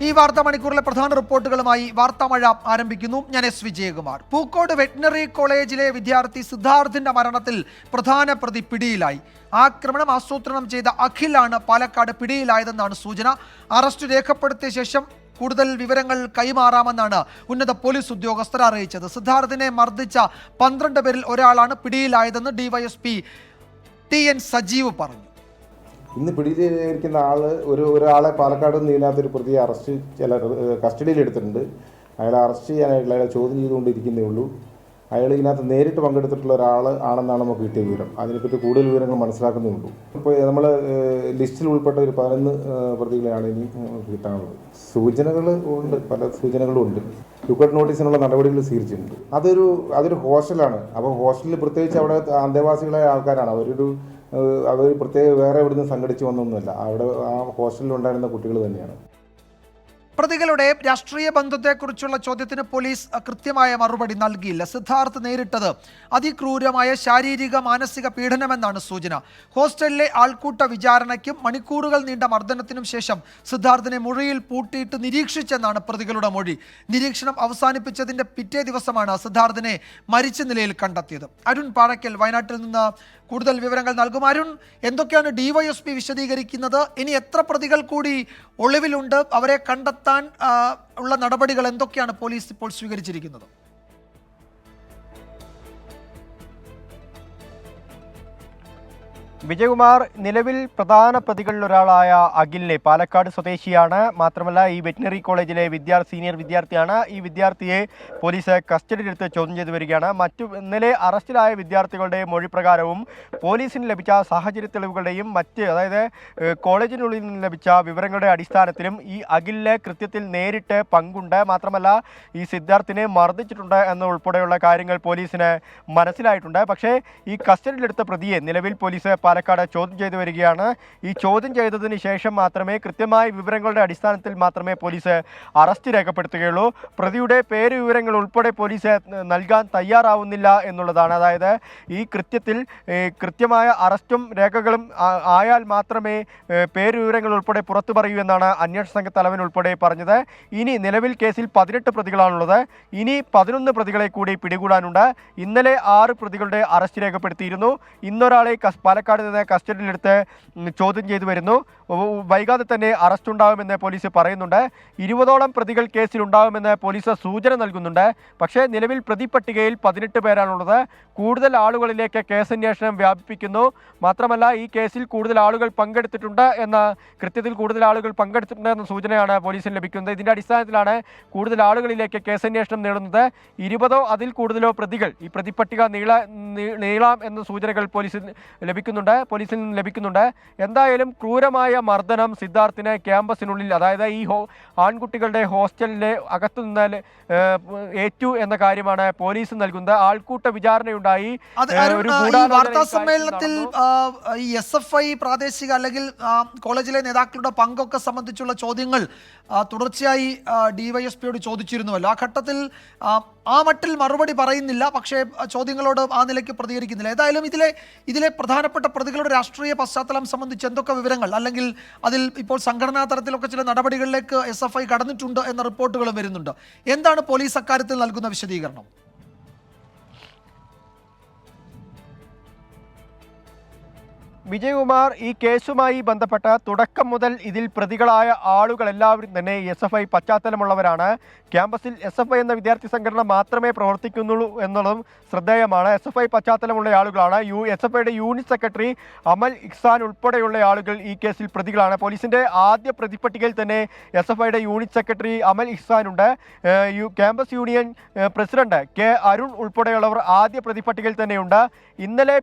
ഈ വാർത്താ മണിക്കൂറിലെ പ്രധാന റിപ്പോർട്ടുകളുമായി വാർത്താമഴ ആരംഭിക്കുന്നു. ഞാൻ എസ് വിജയകുമാർ. പൂക്കോട് വെറ്റിനറി കോളേജിലെ വിദ്യാർത്ഥി സിദ്ധാർത്ഥിന്റെ മരണത്തിൽ പ്രധാന പ്രതി പിടിയിലായി. ആക്രമണം ആസൂത്രണം ചെയ്ത അഖിലാണ് പാലക്കാട് പിടിയിലായതെന്നാണ് സൂചന. അറസ്റ്റ് രേഖപ്പെടുത്തിയ ശേഷം കൂടുതൽ വിവരങ്ങൾ കൈമാറാമെന്നാണ് ഉന്നത പോലീസ് ഉദ്യോഗസ്ഥർ അറിയിച്ചത്. സിദ്ധാർത്ഥിനെ മർദ്ദിച്ച 12 പേരിൽ ഒരാളാണ് പിടിയിലായതെന്ന് ഡിവൈഎസ്പി TN സജീവ് പറഞ്ഞു. ഇന്ന് പിടിയിലിരിക്കുന്ന ഒരാളെ പാലക്കാട് നിന്ന് ഇതിനകത്തൊരു പ്രതിയെ കസ്റ്റഡിയിൽ എടുത്തിട്ടുണ്ട്. അയാളെ അറസ്റ്റ് ചെയ്യാനായിട്ടുള്ള അയാളെ ചോദ്യം ചെയ്തുകൊണ്ടിരിക്കുന്നേ ഉള്ളൂ. അയാൾ ഇതിനകത്ത് നേരിട്ട് പങ്കെടുത്തിട്ടുള്ള ഒരാൾ ആണെന്നാണ് നമുക്ക് കിട്ടിയ വിവരം. അതിനെപ്പറ്റി കൂടുതൽ വിവരങ്ങൾ മനസ്സിലാക്കുന്നേ ഉള്ളൂ. ഇപ്പോൾ നമ്മൾ ലിസ്റ്റിൽ ഉൾപ്പെട്ട ഒരു 11 പ്രതികളെയാണ് ഇനി കിട്ടാനുള്ളത്. സൂചനകൾ ഉണ്ട്, പല സൂചനകളും ഉണ്ട്. ലുക്കൌട്ട് നോട്ടീസിനുള്ള നടപടികൾ സ്വീകരിച്ചിട്ടുണ്ട്. അതൊരു ഹോസ്റ്റലാണ്. അപ്പോൾ ഹോസ്റ്റലിൽ പ്രത്യേകിച്ച് അവിടെ അന്തേവാസികളായ ആൾക്കാരാണ്. അവർ പ്രത്യേക വേറെ എവിടുന്ന് സംഘടിച്ച് വന്നൊന്നുമല്ല. അവിടെ ആ ഹോസ്റ്റലിൽ ഉണ്ടായിരുന്ന കുട്ടികൾ തന്നെയാണ്. പ്രതികളുടെ രാഷ്ട്രീയ ബന്ധത്തെക്കുറിച്ചുള്ള ചോദ്യത്തിന് പോലീസ് കൃത്യമായ മറുപടി നൽകിയില്ല. സിദ്ധാർത്ഥ് നേരിട്ടത് അതിക്രൂരമായ ശാരീരിക മാനസിക പീഡനമെന്നാണ് സൂചന. ഹോസ്റ്റലിലെ ആൾക്കൂട്ട വിചാരണയ്ക്കും മണിക്കൂറുകൾ നീണ്ട മർദ്ദനത്തിനും ശേഷം സിദ്ധാർത്ഥിനെ മുറിയിൽ പൂട്ടിയിട്ട് നിരീക്ഷിച്ചെന്നാണ് പ്രതികളുടെ മൊഴി. നിരീക്ഷണം അവസാനിപ്പിച്ചതിന്റെ പിറ്റേ ദിവസമാണ് സിദ്ധാർത്ഥിനെ മരിച്ച നിലയിൽ കണ്ടെത്തിയത്. അരുൺ പാറയ്ക്കൽ വയനാട്ടിൽ നിന്ന് കൂടുതൽ വിവരങ്ങൾ നൽകും. അരുൺ, എന്തൊക്കെയാണ് ഡിവൈഎസ്പി വിശദീകരിക്കുന്നത്? ഇനി എത്ര പ്രതികൾ കൂടി ഒളിവിലുണ്ട്? അവരെ കണ്ടെത്താൻ ഉള്ള നടപടികൾ എന്തൊക്കെയാണ് പോലീസ് ഇപ്പോൾ സ്വീകരിച്ചിരിക്കുന്നത്? വിജയകുമാർ, നിലവിൽ പ്രധാന പ്രതികളിൽ ഒരാളായ അഖിലിനെ, പാലക്കാട് സ്വദേശിയാണ്, മാത്രമല്ല ഈ വെറ്റിനറി കോളേജിലെ സീനിയർ വിദ്യാർത്ഥിയാണ്. ഈ വിദ്യാർത്ഥിയെ പോലീസ് കസ്റ്റഡിയിലെടുത്ത് ചോദ്യം ചെയ്തു വരികയാണ്. ഇന്നലെ അറസ്റ്റിലായ വിദ്യാർത്ഥികളുടെ മൊഴി പ്രകാരവും പോലീസിന് ലഭിച്ച സാഹചര്യ തെളിവുകളുടെയും അതായത് കോളേജിനുള്ളിൽ നിന്ന് ലഭിച്ച വിവരങ്ങളുടെ അടിസ്ഥാനത്തിലും ഈ അഖിലിന് കൃത്യത്തിൽ നേരിട്ട് പങ്കുണ്ട്. മാത്രമല്ല ഈ സിദ്ധാർത്ഥിനെ മർദ്ദിച്ചിട്ടുണ്ട് എന്നുൾപ്പെടെയുള്ള കാര്യങ്ങൾ പോലീസിന് മനസ്സിലായിട്ടുണ്ട്. പക്ഷേ ഈ കസ്റ്റഡിയിലെടുത്ത പ്രതിയെ നിലവിൽ പോലീസ് പാലക്കാട് ചോദ്യം ചെയ്തു വരികയാണ്. ഈ ചോദ്യം ചെയ്തതിന് ശേഷം മാത്രമേ കൃത്യമായ വിവരങ്ങളുടെ അടിസ്ഥാനത്തിൽ മാത്രമേ പോലീസ് അറസ്റ്റ് രേഖപ്പെടുത്തുകയുള്ളൂ. പ്രതിയുടെ പേര് വിവരങ്ങൾ ഉൾപ്പെടെ പോലീസ് നൽകാൻ തയ്യാറാവുന്നില്ല എന്നുള്ളതാണ്. അതായത് ഈ കൃത്യമായ അറസ്റ്റും രേഖകളും ആയാൽ മാത്രമേ പേര് വിവരങ്ങൾ ഉൾപ്പെടെ പുറത്തു പറയൂ എന്നാണ് അന്വേഷണ സംഘ തലവൻ ഉൾപ്പെടെ പറഞ്ഞത്. ഇനി നിലവിൽ കേസിൽ 18 പ്രതികളാണുള്ളത്. ഇനി 11 പ്രതികളെ കൂടി പിടികൂടാനുണ്ട്. ഇന്നലെ 6 പ്രതികളുടെ അറസ്റ്റ് രേഖപ്പെടുത്തിയിരുന്നു. ഇന്നൊരാളെ പാലക്കാട് നിന്ന് കസ്റ്റഡിയിലെടുത്ത് ചോദ്യം ചെയ്തു വരുന്നു. വൈകാതെ തന്നെ അറസ്റ്റ് ഉണ്ടാകുമെന്ന് പോലീസ് പറയുന്നുണ്ട്. 20ഓളം പ്രതികൾ കേസിലുണ്ടാകുമെന്ന് പോലീസ് സൂചന നൽകുന്നുണ്ട്. പക്ഷേ നിലവിൽ പ്രതിപട്ടികയിൽ 18 പേരാണുള്ളത്. കൂടുതൽ ആളുകളിലേക്ക് കേസന്വേഷണം വ്യാപിപ്പിക്കുന്നു. മാത്രമല്ല ഈ കേസിൽ കൂടുതൽ ആളുകൾ പങ്കെടുത്തിട്ടുണ്ട് എന്ന സൂചനയാണ് പോലീസിന് ലഭിക്കുന്നത്. ഇതിന്റെ അടിസ്ഥാനത്തിലാണ് കൂടുതൽ ആളുകളിലേക്ക് കേസന്വേഷണം നേടുന്നത്. 20ഓ അതിൽ കൂടുതലോ പ്രതികൾ ഈ പ്രതിപട്ടിക നീളാം എന്ന സൂചനകൾ പോലീസിൽ നിന്ന് ലഭിക്കുന്നുണ്ട്. എന്തായാലും ക്രൂരമായ മർദ്ദനം സിദ്ധാർത്ഥിന് ക്യാമ്പസിനുള്ളിൽ, അതായത് ഈ ആൺകുട്ടികളുടെ ഹോസ്റ്റലിന്റെ അകത്തു നിന്ന് ഏറ്റു എന്ന കാര്യമാണ് പോലീസ് നൽകുന്നത്. ആൾക്കൂട്ട വിചാരണയുണ്ടായി. വാർത്താ സമ്മേളനത്തിൽ ഈ SFI പ്രാദേശിക അല്ലെങ്കിൽ കോളേജിലെ നേതാക്കളുടെ പങ്കൊക്കെ സംബന്ധിച്ചുള്ള ചോദ്യങ്ങൾ തുടർച്ചയായി ഡിവൈഎസ്പിയോട് ചോദിച്ചിരുന്നുവല്ലോ. ആ ഘട്ടത്തിൽ ആ മട്ടിൽ മറുപടി പറയുന്നില്ല, പക്ഷേ ചോദ്യങ്ങളോട് ആ നിലയ്ക്ക് പ്രതികരിക്കുന്നില്ല. ഏതായാലും ഇതിലെ പ്രധാനപ്പെട്ട പ്രതികളുടെ രാഷ്ട്രീയ പശ്ചാത്തലം സംബന്ധിച്ച് എന്തൊക്കെ വിവരങ്ങൾ, അല്ലെങ്കിൽ അതിൽ ഇപ്പോൾ സംഘടനാ തലത്തിലൊക്കെ ചില നടപടികളിലേക്ക് SFI കടന്നിട്ടുണ്ട് എന്ന റിപ്പോർട്ടുകളും വരുന്നുണ്ട്. എന്താണ് പോലീസ് അക്കാര്യത്തിൽ നൽകുന്ന വിശദീകരണം? വിജയകുമാർ, ഈ കേസുമായി ബന്ധപ്പെട്ട തുടക്കം മുതൽ ഇതിൽ പ്രതികളായ ആളുകൾ എല്ലാവരും തന്നെ SFI പശ്ചാത്തലമുള്ളവരാണ്. ക്യാമ്പസിൽ SFI എന്ന വിദ്യാർത്ഥി സംഘടന മാത്രമേ പ്രവർത്തിക്കുന്നുള്ളൂ എന്നുള്ളതും ശ്രദ്ധേയമാണ്. SFI പശ്ചാത്തലമുള്ള ആളുകളാണ്. SFIയുടെ യൂണിറ്റ് സെക്രട്ടറി അമൽ ഇഹ്സാൻ ഉൾപ്പെടെയുള്ള ആളുകൾ ഈ കേസിൽ പ്രതികളാണ്. പോലീസിന്റെ ആദ്യ പ്രതിപട്ടികയിൽ തന്നെ SFIയുടെ യൂണിറ്റ് സെക്രട്ടറി അമൽ ഇഹ്സാൻ ഉണ്ട്. Campus union president K Arun ഉൾപ്പെടെയുള്ളവർ ആദ്യ പ്രതിപട്ടികയിൽ തന്നെയുണ്ട്. ഇന്നലെ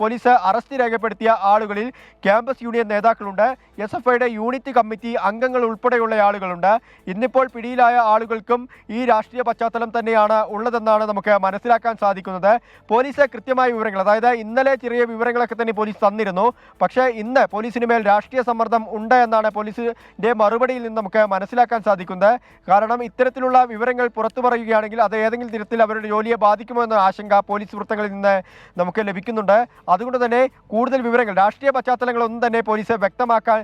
പോലീസ് അറസ്റ്റ് രേഖപ്പെടുത്തിയ ആളുകളിൽ ക്യാമ്പസ് യൂണിയൻ നേതാക്കളുണ്ട്. SFIയുടെ യൂണിറ്റ് കമ്മിറ്റി അംഗങ്ങൾ ഉൾപ്പെടെയുള്ള ആളുകളുണ്ട്. ഇന്നിപ്പോൾ പിടിയിലായ ആളുകൾക്കും ഈ രാഷ്ട്രീയ പശ്ചാത്തലം തന്നെയാണ് ഉള്ളതെന്നാണ് നമുക്ക് മനസ്സിലാക്കാൻ സാധിക്കുന്നത്. പോലീസ് കൃത്യമായ വിവരങ്ങൾ, അതായത് ഇന്നലെ ചെറിയ വിവരങ്ങളൊക്കെ തന്നെ പോലീസ് തന്നിരുന്നു. പക്ഷേ ഇന്ന് പോലീസിന് മേൽ രാഷ്ട്രീയ സമ്മർദ്ദം ഉണ്ട് എന്നാണ് പോലീസിന്റെ മറുപടിയിൽ നിന്ന് നമുക്ക് മനസ്സിലാക്കാൻ സാധിക്കുന്നത്. കാരണം ഇത്തരത്തിലുള്ള വിവരങ്ങൾ പുറത്തു പറയുകയാണെങ്കിൽ അത് ഏതെങ്കിലും തരത്തിൽ അവരുടെ ജോലിയെ ബാധിക്കുമോ എന്ന ആശങ്ക പോലീസ് വൃത്തങ്ങളിൽ നിന്ന് നമുക്ക് ലഭിക്കുന്നുണ്ട്. അതുകൊണ്ട് തന്നെ കൂടുതൽ വിവരങ്ങൾ, രാഷ്ട്രീയ പശ്ചാത്തലങ്ങളൊന്നും തന്നെ പോലീസ് വ്യക്തമാക്കാൻ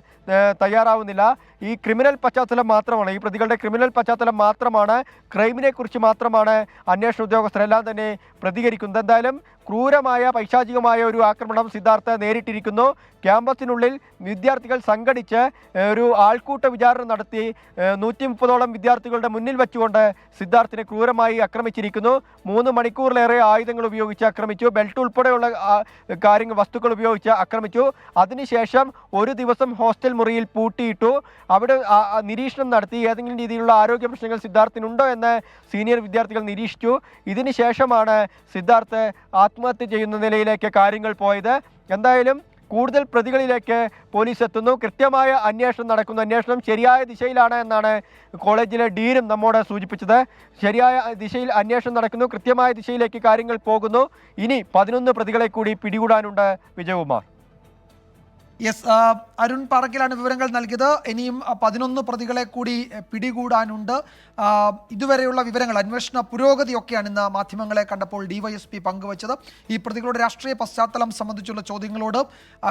തയ്യാറാവുന്നില്ല. ഈ ക്രിമിനൽ പശ്ചാത്തലം മാത്രമാണ്, ഈ പ്രതികളുടെ ക്രിമിനൽ പശ്ചാത്തലം മാത്രമാണ്, ക്രൈമിനെ കുറിച്ച് മാത്രമാണ് അന്വേഷണ ഉദ്യോഗസ്ഥരെല്ലാം തന്നെ പ്രതികരിക്കുന്നത്. എന്തായാലും ക്രൂരമായ പൈശാചികമായ ഒരു ആക്രമണം സിദ്ധാർത്ഥ നേരിട്ടിരിക്കുന്നു. ക്യാമ്പസിനുള്ളിൽ വിദ്യാർത്ഥികൾ സംഘടിച്ച് ഒരു ആൾക്കൂട്ട വിചാരണ നടത്തി 130ഓളം വിദ്യാർത്ഥികളുടെ മുന്നിൽ വെച്ചുകൊണ്ട് സിദ്ധാർത്ഥിനെ ക്രൂരമായി ആക്രമിച്ചിരിക്കുന്നു. 3 മണിക്കൂറിലേറെ ആയുധങ്ങൾ ഉപയോഗിച്ച് ആക്രമിച്ചു, ബെൽറ്റ് ഉൾപ്പെടെയുള്ള വസ്തുക്കൾ ഉപയോഗിച്ച് ആക്രമിച്ചു. അതിനുശേഷം ഒരു ദിവസം ഹോസ്റ്റൽ മുറിയിൽ പൂട്ടിയിട്ടു. അവിടെ നിരീക്ഷണം നടത്തി ഏതെങ്കിലും രീതിയിലുള്ള ആരോഗ്യ പ്രശ്നങ്ങൾ സിദ്ധാർത്ഥിനുണ്ടോ എന്ന് സീനിയർ വിദ്യാർത്ഥികൾ നിരീക്ഷിച്ചു. ഇതിന് ശേഷമാണ് സിദ്ധാർത്ഥ് ആത്മഹത്യ ചെയ്യുന്ന നിലയിലേക്ക് കാര്യങ്ങൾ പോയത്. എന്തായാലും കൂടുതൽ പ്രതികളിലേക്ക് പോലീസ് എത്തുന്നു. കൃത്യമായ അന്വേഷണം നടക്കുന്നു. അന്വേഷണം ശരിയായ ദിശയിലാണ് എന്നാണ് കോളേജിലെ ഡീനും നമ്മോട് സൂചിപ്പിച്ചത്. ശരിയായ ദിശയിൽ അന്വേഷണം നടക്കുന്നു, കൃത്യമായ ദിശയിലേക്ക് കാര്യങ്ങൾ പോകുന്നു. ഇനി 11 പ്രതികളെ കൂടി പിടികൂടാനുണ്ട്. വിജയകുമാർ. യെസ്, അരുൺ പാറക്കലാണ് വിവരങ്ങൾ നൽകിയത്. ഇനിയും 11 പ്രതികളെ കൂടി പിടികൂടാനുണ്ട്. ഇതുവരെയുള്ള വിവരങ്ങൾ, അന്വേഷണ പുരോഗതിയൊക്കെയാണ് ഇന്ന് മാധ്യമങ്ങളെ കണ്ടപ്പോൾ DYSP പങ്കുവച്ചത്. ഈ പ്രതികളുടെ രാഷ്ട്രീയ പശ്ചാത്തലം സംബന്ധിച്ചുള്ള ചോദ്യങ്ങളോട്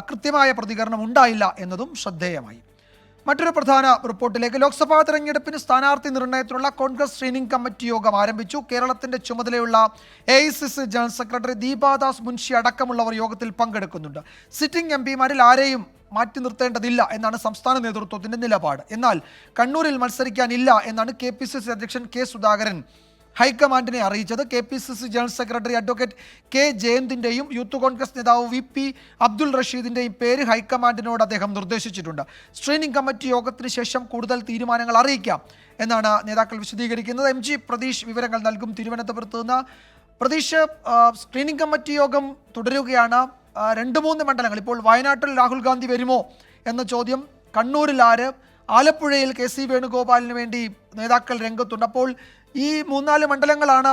കൃത്യമായ പ്രതികരണം ഉണ്ടായില്ല എന്നതും ശ്രദ്ധേയമായി. മറ്റൊരു പ്രധാന റിപ്പോർട്ടിലേക്ക്. ലോക്സഭാ തെരഞ്ഞെടുപ്പിന് സ്ഥാനാർത്ഥി നിർണയത്തിനുള്ള കോൺഗ്രസ് സ്ക്രീനിംഗ് കമ്മിറ്റി യോഗം ആരംഭിച്ചു. കേരളത്തിന്റെ ചുമതലയുള്ള AICC general secretary Deepa Das Munshi അടക്കമുള്ളവർ യോഗത്തിൽ പങ്കെടുക്കുന്നുണ്ട്. സിറ്റിംഗ് MPമാരിൽ ആരെയും മാറ്റി നിർത്തേണ്ടതില്ല എന്നാണ് സംസ്ഥാന നേതൃത്വത്തിന്റെ നിലപാട്. എന്നാൽ കണ്ണൂരിൽ മത്സരിക്കാനില്ല എന്നാണ് KPCC അധ്യക്ഷൻ K സുധാകരൻ ഹൈക്കമാൻഡിനെ അറിയിച്ചത്. KPCC general secretary advocate K ജയന്തിൻ്റെയും യൂത്ത് കോൺഗ്രസ് നേതാവ് VP അബ്ദുൾ റഷീദിൻ്റെയും പേര് ഹൈക്കമാൻഡിനോട് അദ്ദേഹം നിർദ്ദേശിച്ചിട്ടുണ്ട്. സ്ക്രീനിംഗ് കമ്മിറ്റി യോഗത്തിന് ശേഷം കൂടുതൽ തീരുമാനങ്ങൾ അറിയിക്കാം എന്നാണ് നേതാക്കൾ വിശദീകരിക്കുന്നത്. MG പ്രതീഷ് വിവരങ്ങൾ നൽകും തിരുവനന്തപുരത്ത് നിന്ന്. പ്രതീഷ്, സ്ക്രീനിംഗ് കമ്മിറ്റി യോഗം തുടരുകയാണ്. 2-3 മണ്ഡലങ്ങൾ, ഇപ്പോൾ വയനാട്ടിൽ രാഹുൽ ഗാന്ധി വരുമോ എന്ന ചോദ്യം, കണ്ണൂരിൽ ആര്, ആലപ്പുഴയിൽ KC വേണുഗോപാലിന് വേണ്ടി നേതാക്കൾ രംഗത്തുണ്ട്. അപ്പോൾ ഈ 3-4 മണ്ഡലങ്ങളാണ്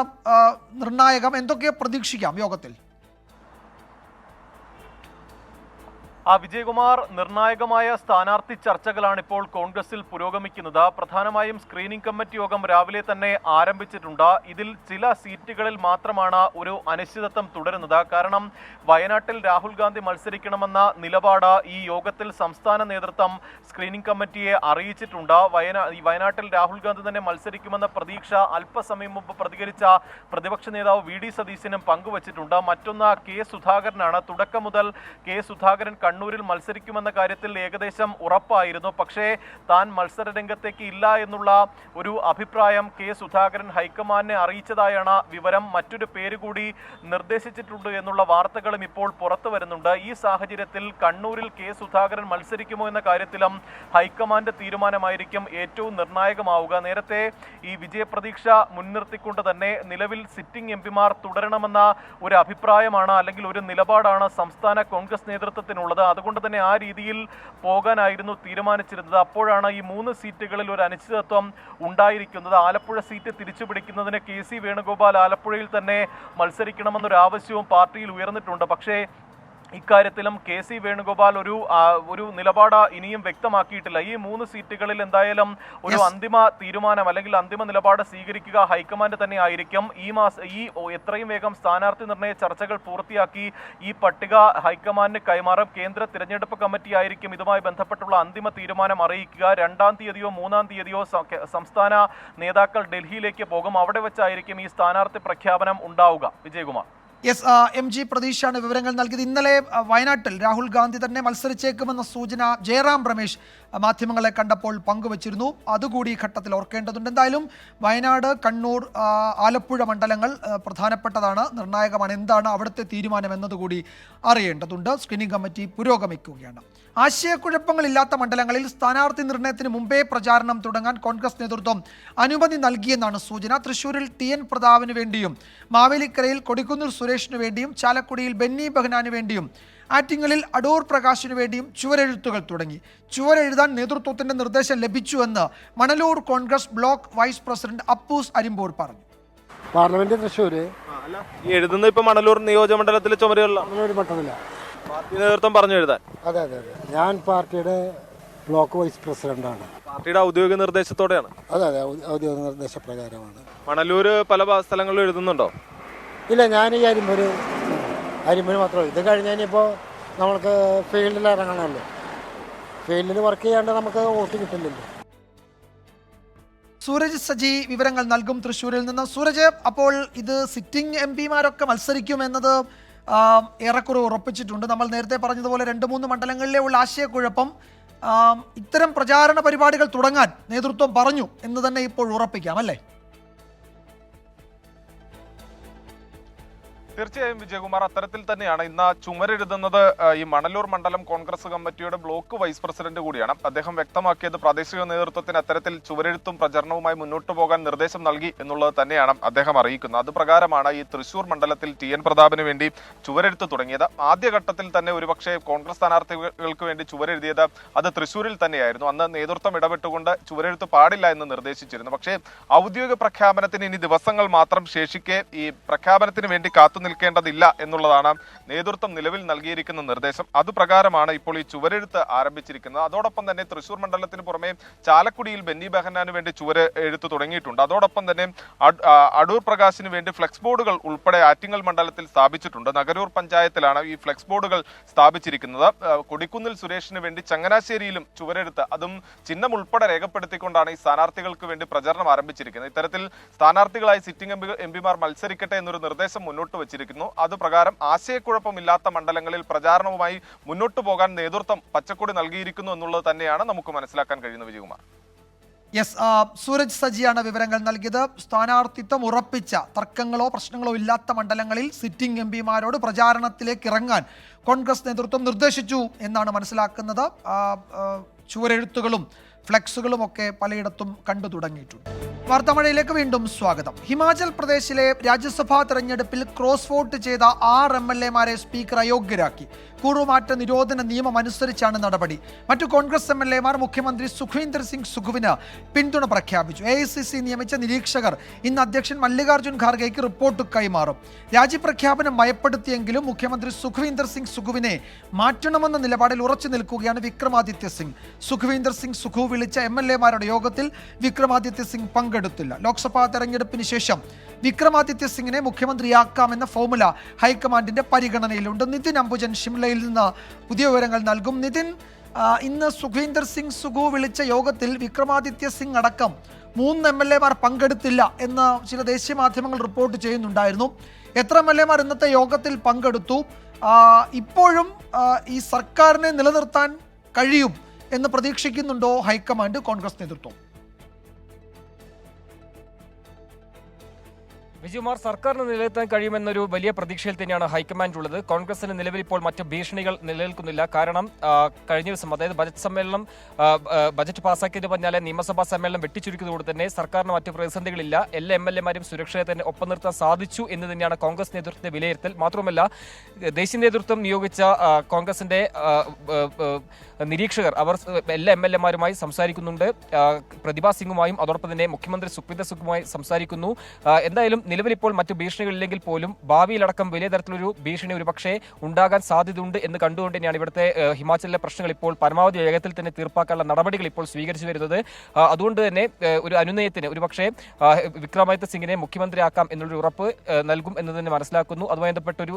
നിർണായകം. എന്തൊക്കെ പ്രതീക്ഷിക്കാം യോഗത്തിൽ? വിജയകുമാർ, നിർണായകമായ സ്ഥാനാർത്ഥി ചർച്ചകളാണ് ഇപ്പോൾ കോൺഗ്രസിൽ പുരോഗമിക്കുന്നത്. പ്രധാനമായും സ്ക്രീനിംഗ് കമ്മിറ്റി യോഗം രാവിലെ തന്നെ ആരംഭിച്ചിട്ടുണ്ട്. ഇതിൽ ചില സീറ്റുകളിൽ മാത്രമാണ് ഒരു അനിശ്ചിതത്വം തുടരുന്നത്. കാരണം വയനാട്ടിൽ രാഹുൽ ഗാന്ധി മത്സരിക്കണമെന്ന നിലപാട് ഈ യോഗത്തിൽ സംസ്ഥാന നേതൃത്വം സ്ക്രീനിംഗ് കമ്മിറ്റിയെ അറിയിച്ചിട്ടുണ്ട്. വയനാട്ടിൽ രാഹുൽ ഗാന്ധി തന്നെ മത്സരിക്കുമെന്ന പ്രതീക്ഷ അല്പസമയം മുമ്പ് പ്രതികരിച്ച പ്രതിപക്ഷ നേതാവ് VD സതീശനും പങ്കുവച്ചിട്ടുണ്ട്. മറ്റൊന്ന് K സുധാകരനാണ്. തുടക്കം മുതൽ K സുധാകരൻ കണ്ണൂരിൽ മത്സരിക്കുമെന്ന കാര്യത്തിൽ ഏകദേശം ഉറപ്പായിരുന്നു. പക്ഷേ താൻ മത്സര രംഗത്തേക്ക് ഇല്ല എന്നുള്ള ഒരു അഭിപ്രായം K സുധാകരൻ ഹൈക്കമാൻഡിനെ അറിയിച്ചതായാണ് വിവരം. മറ്റൊരു പേര് കൂടി നിർദ്ദേശിച്ചിട്ടുണ്ട് എന്നുള്ള വാർത്തകളും ഇപ്പോൾ പുറത്തു വരുന്നുണ്ട്. ഈ സാഹചര്യത്തിൽ കണ്ണൂരിൽ K സുധാകരൻ മത്സരിക്കുമോ എന്ന കാര്യത്തിലും ഹൈക്കമാൻഡ് തീരുമാനമായിരിക്കും ഏറ്റവും നിർണായകമാവുക. നേരത്തെ ഈ വിജയപ്രതീക്ഷ മുൻനിർത്തിക്കൊണ്ട് തന്നെ നിലവിൽ സിറ്റിംഗ് MPമാർ തുടരണമെന്ന ഒരു അഭിപ്രായമാണ്, അല്ലെങ്കിൽ ഒരു നിലപാടാണ് സംസ്ഥാന കോൺഗ്രസ് നേതൃത്വത്തിനുള്ളത്. അതുകൊണ്ട് തന്നെ ആ രീതിയിൽ പോകാനായിരുന്നു തീരുമാനിച്ചിരുന്നത്. അപ്പോഴാണ് ഈ 3 സീറ്റുകളിൽ ഒരു അനിശ്ചിതത്വം ഉണ്ടായിരിക്കുന്നത്. ആലപ്പുഴ സീറ്റ് തിരിച്ചുപിടിക്കുന്നതിന് KC വേണുഗോപാൽ ആലപ്പുഴയിൽ തന്നെ മത്സരിക്കണമെന്നൊരു ആവശ്യവും പാർട്ടിയിൽ ഉയർന്നിട്ടുണ്ട്. പക്ഷേ ഇക്കാര്യത്തിലും KC വേണുഗോപാൽ ഒരു നിലപാട് ഇനിയും വ്യക്തമാക്കിയിട്ടില്ല. ഈ 3 സീറ്റുകളിൽ എന്തായാലും ഒരു അന്തിമ തീരുമാനം അല്ലെങ്കിൽ അന്തിമ നിലപാട് സ്വീകരിക്കുക ഹൈക്കമാൻഡ് തന്നെ ആയിരിക്കും. ഈ എത്രയും വേഗം സ്ഥാനാർത്ഥി നിർണയ ചർച്ചകൾ പൂർത്തിയാക്കി ഈ പട്ടിക ഹൈക്കമാൻഡിന് കൈമാറും. കേന്ദ്ര തിരഞ്ഞെടുപ്പ് കമ്മിറ്റി ആയിരിക്കും ഇതുമായി ബന്ധപ്പെട്ടുള്ള അന്തിമ തീരുമാനം അറിയിക്കുക. 2-ാം തീയതിയോ 3-ാം തീയതിയോ സംസ്ഥാന നേതാക്കൾ ഡൽഹിയിലേക്ക് പോകും. അവിടെ വെച്ചായിരിക്കും ഈ സ്ഥാനാർത്ഥി പ്രഖ്യാപനം ഉണ്ടാവുക. വിജയകുമാർ. യെസ്, MG പ്രതീഷാണ് വിവരങ്ങൾ നൽകിയത്. ഇന്നലെ വയനാട്ടിൽ രാഹുൽ ഗാന്ധി തന്നെ മത്സരിച്ചേക്കുമെന്ന സൂചന ജയറാം രമേശ് മാധ്യമങ്ങളെ കണ്ടപ്പോൾ പങ്കുവച്ചിരുന്നു. അതുകൂടി ഈ ഘട്ടത്തിൽ ഓർക്കേണ്ടതുണ്ട്. എന്തായാലും വയനാട്, കണ്ണൂർ, ആലപ്പുഴ മണ്ഡലങ്ങൾ പ്രധാനപ്പെട്ടതാണ്, നിർണായകമാണ്. എന്താണ് അവിടുത്തെ തീരുമാനം എന്നതുകൂടി അറിയേണ്ടതുണ്ട്. സ്ക്രീനിംഗ് കമ്മിറ്റി പുരോഗമിക്കുകയാണ്. ആശയക്കുഴപ്പങ്ങളില്ലാത്ത മണ്ഡലങ്ങളിൽ സ്ഥാനാർത്ഥി നിർണയത്തിന് മുമ്പേ പ്രചാരണം തുടങ്ങാൻ കോൺഗ്രസ് നേതൃത്വം അനുമതി നൽകിയെന്നാണ് സൂചന. തൃശൂരിൽ TN പ്രതാപിന് വേണ്ടിയും, മാവേലിക്കരയിൽ കൊടിക്കുന്നിൽ സുരേഷിന് വേണ്ടിയും, ചാലക്കുടിയിൽ ബെന്നി ബെഹനാന് വേണ്ടിയും, ആറ്റിങ്ങലിൽ അടൂർ പ്രകാശിനു വേണ്ടിയും ചുവരെഴുത്തുകൾ തുടങ്ങി. ചുവരെഴുതാൻ നേതൃത്വത്തിന്റെ നിർദ്ദേശം ലഭിച്ചുവെന്ന് Manalur Congress block vice president Appus Arimbur പറഞ്ഞു. പാർലമെന്റ് തൃശ്ശൂര് എഴുതുന്ന ഇപ്പൊ മണലൂർ നിയോജകമണ്ഡലത്തിൽ ചുമതലയുള്ള പാർട്ടി നേതൃത്വം പറഞ്ഞു എഴുതാൻ. അതെ അതെ അതെ, ഞാൻ പാർട്ടിയുടെ ബ്ലോക്ക് വൈസ് പ്രസിഡന്റാണ്. പാർട്ടിയുടെ ഔദ്യോഗിക നിർദ്ദേശത്തോടെയാണ്? അതെ അതെ, ഔദ്യോഗിക നിർദ്ദേശപ്രകാരമാണ്. മണലൂര് പല സ്ഥലങ്ങളിലും എഴുതുന്നുണ്ടോ? ഇല്ല, ഞാൻ ഈ അരിമ്പൂര് മാത്രമേ. ഇത് കഴിഞ്ഞപ്പോൾ നമ്മൾക്ക് ഫീൽഡിൽ ഇറങ്ങണമല്ലോ. ഫീൽഡിൽ വർക്ക് ചെയ്യാണ്ട് നമുക്ക് വോട്ട് കിട്ടില്ലല്ലോ. സൂരജ് സജി വിവരങ്ങൾ നൽകും തൃശ്ശൂരിൽ നിന്ന്. സൂരജ്, അപ്പോൾ ഇത് സിറ്റിംഗ് MP-മാരൊക്കെ മത്സരിക്കുമെന്നത് ഏറെക്കുറെ ഉറപ്പിച്ചിട്ടുണ്ട്. നമ്മൾ നേരത്തെ പറഞ്ഞതുപോലെ 2-3 മണ്ഡലങ്ങളിലെ ഉള്ള ആശയക്കുഴപ്പം ഇത്തരം പ്രചാരണ പരിപാടികൾ തുടങ്ങാൻ നേതൃത്വം പറഞ്ഞു എന്ന് തന്നെ ഇപ്പോൾ ഉറപ്പിക്കാം, അല്ലേ? തീർച്ചയായും വിജയകുമാർ, അത്തരത്തിൽ തന്നെയാണ്. ഇന്ന് ചുമരെഴുതുന്നത് ഈ മണലൂർ മണ്ഡലം കോൺഗ്രസ് കമ്മിറ്റിയുടെ ബ്ലോക്ക് വൈസ് പ്രസിഡന്റ് കൂടിയാണ്. അദ്ദേഹം വ്യക്തമാക്കിയത് പ്രാദേശിക നേതൃത്വത്തിന് അത്തരത്തിൽ ചുവരെഴുത്തും പ്രചരണവുമായി മുന്നോട്ട് പോകാൻ നിർദ്ദേശം നൽകി എന്നുള്ളത് തന്നെയാണ് അദ്ദേഹം അറിയിക്കുന്നത്. അതുപ്രകാരമാണ് ഈ തൃശൂർ മണ്ഡലത്തിൽ TN പ്രതാപിന് വേണ്ടി ചുവരെഴുത്ത് തുടങ്ങിയത്. ആദ്യഘട്ടത്തിൽ തന്നെ ഒരുപക്ഷെ കോൺഗ്രസ് സ്ഥാനാർത്ഥികൾക്ക് വേണ്ടി ചുവരെഴുതിയത് അത് തൃശൂരിൽ തന്നെയായിരുന്നു. അന്ന് നേതൃത്വം ഇടപെട്ടുകൊണ്ട് ചുവരെഴുത്ത് പാടില്ല എന്ന് നിർദ്ദേശിച്ചിരുന്നു. പക്ഷേ ഔദ്യോഗിക പ്രഖ്യാപനത്തിന് ഇനി ദിവസങ്ങൾ മാത്രം ശേഷിക്കെ ഈ പ്രഖ്യാപനത്തിന് വേണ്ടി കാത്തു നിൽക്കേണ്ടതില്ല എന്നുള്ളതാണ് നേതൃത്വം നിലവിൽ നൽകിയിരിക്കുന്ന നിർദ്ദേശം. അതുപ്രകാരമാണ് ഇപ്പോൾ ഈ ചുവരെഴുത്ത് ആരംഭിച്ചിരിക്കുന്നത്. അതോടൊപ്പം തന്നെ തൃശൂർ മണ്ഡലത്തിന് പുറമെ ചാലക്കുടിയിൽ ബെന്നി ബെഹന്നാന് വേണ്ടി ചുവരെഴുത്ത് തുടങ്ങിയിട്ടുണ്ട്. അതോടൊപ്പം തന്നെ അടൂർ പ്രകാശിന് വേണ്ടി ഫ്ലെക്സ് ബോർഡുകൾ ഉൾപ്പെടെ ആറ്റിങ്ങൽ മണ്ഡലത്തിൽ സ്ഥാപിച്ചിട്ടുണ്ട്. നഗരൂർ പഞ്ചായത്തിലാണ് ഈ ഫ്ലെക്സ് ബോർഡുകൾ സ്ഥാപിച്ചിരിക്കുന്നത്. കൊടിക്കുന്നിൽ സുരേഷിന് വേണ്ടി ചങ്ങനാശ്ശേരിയിലും ചുവരെഴുത്ത്, അതും ചിഹ്നം ഉൾപ്പെടെ രേഖപ്പെടുത്തിക്കൊണ്ടാണ് ഈ സ്ഥാനാർത്ഥികൾക്ക് വേണ്ടി പ്രചരണം ആരംഭിച്ചിരിക്കുന്നത്. ഇത്തരത്തിൽ സ്ഥാനാർത്ഥികളായി സിറ്റിംഗ് MP-മാർ മത്സരിക്കട്ടെ എന്നൊരു നിർദ്ദേശം മുന്നോട്ട് വെച്ചിരിക്കുന്നു. അത് പ്രകാരം ആശയക്കുഴപ്പമില്ലാത്ത മണ്ഡലങ്ങളിൽ പ്രചാരണവുമായി മുന്നോട്ട് പോകാൻ നേതൃത്വം പച്ചക്കൊടി നൽകിയിരിക്കുന്നു എന്നുള്ളത് തന്നെയാണ് നമുക്ക് മനസ്സിലാക്കാൻ കഴിയുന്നത്. വിജയകുമാർ. യെസ്, സൂരജ് സജിയാണ് വിവരങ്ങൾ നൽകിയത്. സ്ഥാനാർത്ഥിത്വം ഉറപ്പിച്ച തർക്കങ്ങളോ പ്രശ്നങ്ങളോ ഇല്ലാത്ത മണ്ഡലങ്ങളിൽ സിറ്റിംഗ് MP-മാരോട് പ്രചാരണത്തിലേക്ക് ഇറങ്ങാൻ കോൺഗ്രസ് നേതൃത്വം നിർദ്ദേശിച്ചു എന്നാണ് മനസ്സിലാക്കുന്നത്. ചുവരെഴുത്തുകളും ഫ്ലെക്സുകളും ഒക്കെ പലയിടത്തും കണ്ടു തുടങ്ങിയിട്ടുണ്ട്. വാർത്താമഴയിലേക്ക് വീണ്ടും സ്വാഗതം. ഹിമാചൽ പ്രദേശിലെ രാജ്യസഭാ തെരഞ്ഞെടുപ്പിൽ ക്രോസ് വോട്ട് ചെയ്ത 6 MLA-മാരെ സ്പീക്കർ അയോഗ്യരാക്കി. കൂറുമാറ്റ നിരോധന നിയമം അനുസരിച്ചാണ് നടപടി. മറ്റു കോൺഗ്രസ് MLA-മാർ മുഖ്യമന്ത്രി സുഖ്വീന്ദർ സിംഗ് സുഖുവിന് പിന്തുണ പ്രഖ്യാപിച്ചു. AICC നിയമിച്ച നിരീക്ഷകർ ഇന്ന് അധ്യക്ഷൻ മല്ലികാർജ്ജുൻ ഖാർഗെയ്ക്ക് റിപ്പോർട്ട് കൈമാറും. രാജിപ്രഖ്യാപനം മയപ്പെടുത്തിയെങ്കിലും മുഖ്യമന്ത്രി സുഖ്വീന്ദർ സിംഗ് സുഖുവിനെ മാറ്റണമെന്ന നിലപാടിൽ ഉറച്ചു നിൽക്കുകയാണ് വിക്രമാദിത്യ സിംഗ്. സുഖ്വീന്ദർ സിംഗ് സുഖു വിളിച്ച MLA-മാരുടെ യോഗത്തിൽ വിക്രമാദിത്യ സിംഗ് പങ്കെടുത്തില്ല. ലോക്സഭാ തെരഞ്ഞെടുപ്പിന് ശേഷം വിക്രമാദിത്യ സിംഗിനെ മുഖ്യമന്ത്രിയാക്കാമെന്ന ഫോർമുല ഹൈക്കമാൻഡിന്റെ പരിഗണനയിലുണ്ട്. നിതിൻ അംബുജൻ ഷിംലയിൽ നിന്ന് പുതിയ വിവരങ്ങൾ നൽകും. നിതിൻ, ഇന്ന് സുഖ്വീന്ദർ സിംഗ് സുഖു വിളിച്ച യോഗത്തിൽ വിക്രമാദിത്യ സിംഗ് അടക്കം 3 MLA-മാർ പങ്കെടുത്തില്ല എന്ന് ചില ദേശീയ മാധ്യമങ്ങൾ റിപ്പോർട്ട് ചെയ്യുന്നുണ്ടായിരുന്നു. എത്ര MLA-മാർ ഇന്നത്തെ യോഗത്തിൽ പങ്കെടുത്തു? ഇപ്പോഴും ഈ സർക്കാരിനെ നിലനിർത്താൻ കഴിയും എന്ന് പ്രതീക്ഷിക്കുന്നുണ്ടോ ഹൈക്കമാൻഡ്, കോൺഗ്രസ് നേതൃത്വം? വിജയകുമാർ, സർക്കാരിന് നിലനിർത്താൻ കഴിയുമെന്നൊരു വലിയ പ്രതീക്ഷയിൽ തന്നെയാണ് ഹൈക്കമാൻഡ് ഉള്ളത്. കോൺഗ്രസിന് നിലവിൽ ഇപ്പോൾ മറ്റ് ഭീഷണികൾ നിലനിൽക്കുന്നില്ല. കാരണം കഴിഞ്ഞ ദിവസം, അതായത് ബജറ്റ് പാസ്സാക്കിയതിന് പിന്നാലെ നിയമസഭാ സമ്മേളനം വെട്ടിച്ചുരുക്കിയതോടെ തന്നെ സർക്കാരിന് മറ്റ് പ്രതിസന്ധികളില്ല. എല്ലാ MLA-മാരും സുരക്ഷയെ തന്നെ ഒപ്പം നിർത്താൻ സാധിച്ചു എന്ന് തന്നെയാണ് കോൺഗ്രസ് നേതൃത്വത്തിന്റെ വിലയിരുത്തൽ. മാത്രമല്ല, ദേശീയ നേതൃത്വം നിയോഗിച്ച കോൺഗ്രസിന്റെ നിരീക്ഷകർ അവർ എല്ലാ MLA-മാരുമായി സംസാരിക്കുന്നുണ്ട്. പ്രതിഭാ സിംഗുമായും അതോടൊപ്പം തന്നെ മുഖ്യമന്ത്രി സുഖ്വീന്ദർ സിംഗുമായി സംസാരിക്കുന്നു. എന്തായാലും നിലവിൽ ഇപ്പോൾ മറ്റു ഭീഷണികളില്ലെങ്കിൽ പോലും ഭാവിയിലടക്കം വലിയ തരത്തിലൊരു ഭീഷണി ഒരുപക്ഷെ ഉണ്ടാകാൻ സാധ്യതയുണ്ട് എന്ന് കണ്ടുകൊണ്ട് തന്നെയാണ് ഇവിടുത്തെ ഹിമാചലിലെ പ്രശ്നങ്ങൾ ഇപ്പോൾ പരമാവധി വേഗത്തിൽ തന്നെ തീർപ്പാക്കാനുള്ള നടപടികൾ ഇപ്പോൾ സ്വീകരിച്ചു വരുന്നത്. അതുകൊണ്ട് തന്നെ ഒരു അനുനയത്തിന് ഒരുപക്ഷെ വിക്രമാദിത്യ സിംഗിനെ മുഖ്യമന്ത്രിയാക്കാം എന്നുള്ളൊരു ഉറപ്പ് നൽകും എന്ന് തന്നെ മനസ്സിലാക്കുന്നു. അതുമായി ബന്ധപ്പെട്ട ഒരു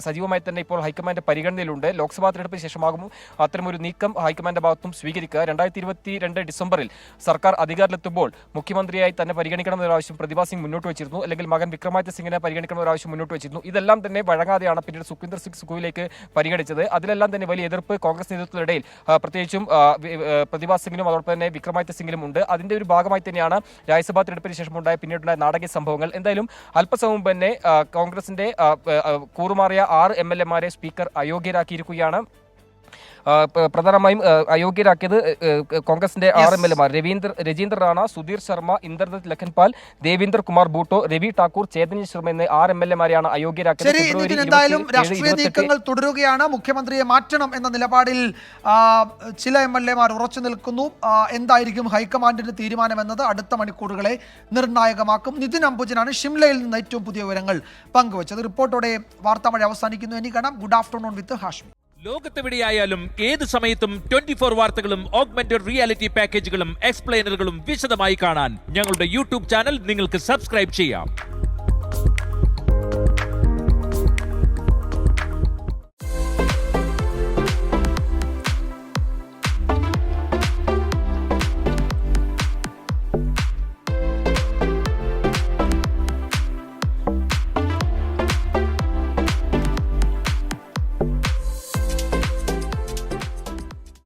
സജീവമായി തന്നെ ഇപ്പോൾ ഹൈക്കമാൻഡ് പരിഗണനയിലുണ്ട്. ലോക്സഭാ തെരഞ്ഞെടുപ്പിന് ശേഷമാകും അത്തരമൊരു നീക്കം ഹൈക്കമാൻഡ് ഭാഗത്തും സ്വീകരിക്കുക. 2022 ഡിസംബറിൽ സർക്കാർ അധികാരത്തിലെത്തുമ്പോൾ മുഖ്യമന്ത്രിയായി തന്നെ പരിഗണിക്കണമെന്ന ആവശ്യം പ്രതിഭാ സിംഗ് മുന്നോട്ട് വെച്ചിരുന്നു. അല്ലെങ്കിൽ മകൻ വിക്രമാദിത്യ സിംഗിനെ പരിഗണിക്കണമെന്ന ആവശ്യം മുന്നോട്ട് വെച്ചിരുന്നു. ഇതെല്ലാം തന്നെ വഴങ്ങാതെയാണ് പിന്നീട് സുഖ്വീന്ദർ സിംഗ് സുഖുവിലേക്ക് പരിഗണിച്ചത്. അതിലെല്ലാം തന്നെ വലിയ എതിർപ്പ് കോൺഗ്രസ് നേതൃത്വത്തിനിടയിൽ പ്രത്യേകിച്ചും പ്രതിഭാ സിംഗിനും അതോടൊപ്പം തന്നെ വിക്രമാദിത്യ സിംഗിനും ഉണ്ട്. അതിന്റെ ഒരു ഭാഗമായി തന്നെയാണ് രാജ്യസഭാ തെരഞ്ഞെടുപ്പിന് ശേഷം പിന്നീടുണ്ടായ നാടകീയ സംഭവങ്ങൾ. എന്തായാലും അല്പസമയം മുമ്പ് തന്നെ കോൺഗ്രസിന്റെ കൂറുമാറിയ 6 MLA-മാരെ സ്പീക്കർ അയോഗ്യരാക്കിയിരിക്കുകയാണ്. പ്രധാനമായും അയോഗ്യരാക്കിയത് കോൺഗ്രസിന്റെ 6 MLA-മാർ രജീന്ദർ റാണ, സുധീർ ശർമ്മ, ഇന്ദ്രദത്ത് ലഖൻപാൽ, ദേവീന്ദർ കുമാർ ബൂട്ടോ, രവി ഠാക്കൂർ, ചേതന്യ ശർമ്മ എന്നീ 6 MLA-മാരെയാണ് അയോഗ്യരാക്കിയത്. എന്തായാലും രാഷ്ട്രീയ നീക്കങ്ങൾ തുടരുകയാണ്. മുഖ്യമന്ത്രിയെ മാറ്റണം എന്ന നിലപാടിൽ ചില MLA-മാർ ഉറച്ചു നിൽക്കുന്നു. എന്തായിരിക്കും ഹൈക്കമാൻഡിന്റെ തീരുമാനമെന്നത് അടുത്ത മണിക്കൂറുകളെ നിർണായകമാക്കും. നിതിൻ അംബുജനാണ് ഷിംലയിൽ നിന്ന് ഏറ്റവും പുതിയ വിവരങ്ങൾ പങ്കുവച്ചത്. റിപ്പോർട്ടോടെ വാർത്താമഴ അവസാനിക്കുന്നു. ഇനി കാണാം ഗുഡ് ആഫ്റ്റർനൂൺ വിത്ത് ഹാഷ്മി. ലോകത്തെവിടെയായാലും ഏത് സമയത്തും 24 വാർത്തകളും ഓഗ്മെന്റഡ് റിയാലിറ്റി പാക്കേജുകളും എക്സ്പ്ലെയിനറുകളും വിശദമായി കാണാൻ ഞങ്ങളുടെ യൂട്യൂബ് ചാനൽ നിങ്ങൾക്ക് സബ്സ്ക്രൈബ് ചെയ്യാം.